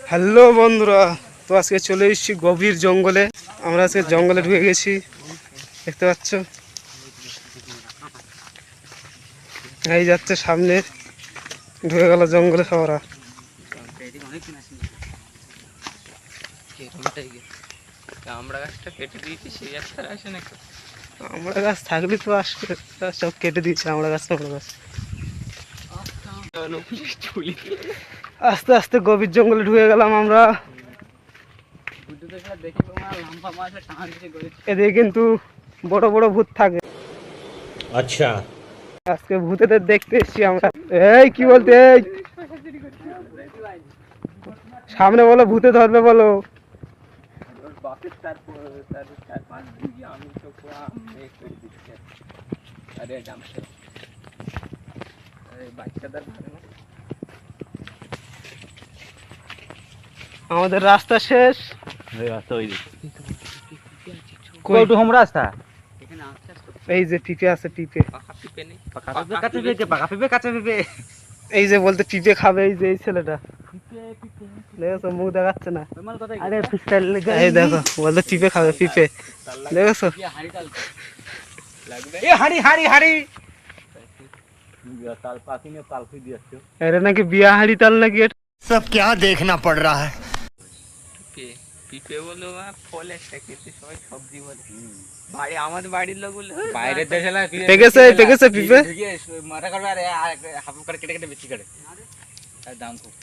Hello বন্ধুরা, তো আজকে চলে এসেছি গভীর জঙ্গলে। আমরা আজকে জঙ্গলে ঢুকে গেছি, দেখতে পাচ্ছ। এই যাচ্ছে সামনে, ঢুকে গেল জঙ্গলে সবরা। আমরা গাছটা কেটে দিয়েছি, সেই গাছটা আসে নাকি? আমরা গাছ থাকলে তো আসবে, সব কেটে দিয়েছে আমরা গাছ। আস্তে আস্তে গভীর জঙ্গলে ঢুকে গেলাম আমরা। এদিকে কিন্তু বড় বড় ভূত থাকে। আচ্ছা, আজকে ভূতেদের দেখতে এসছি আমরা। এই কি বলতে, এই সামনে বলো, ভূতে ধরবে বলো। আমাদের রাস্তা শেষ। হোম রাস্তা। এই যে পিপে আছে, পিপে। এই যে বলতে পিপে খাবে, এই যে এই ছেলেটা দেখেছো, মুখ দেখাচ্ছে না। এই দেখো, বলতে পিপে খাবে, পিপে দেখেছো। এটা নাকি বিয়া হাড়ি তাল নাকি। सब क्या देखना पड़ रहा है। পিঁপে বলো ফল একটা খেতে, সবাই সবজি বলে। ভাই আমাদের বাড়ির লোক বলে বাইরের দেশে পেকেছে, পেকেছে পিপে। মাথা কাটবে আর হাফ করে কেটে কেটে বেশি করে, দাম খুব।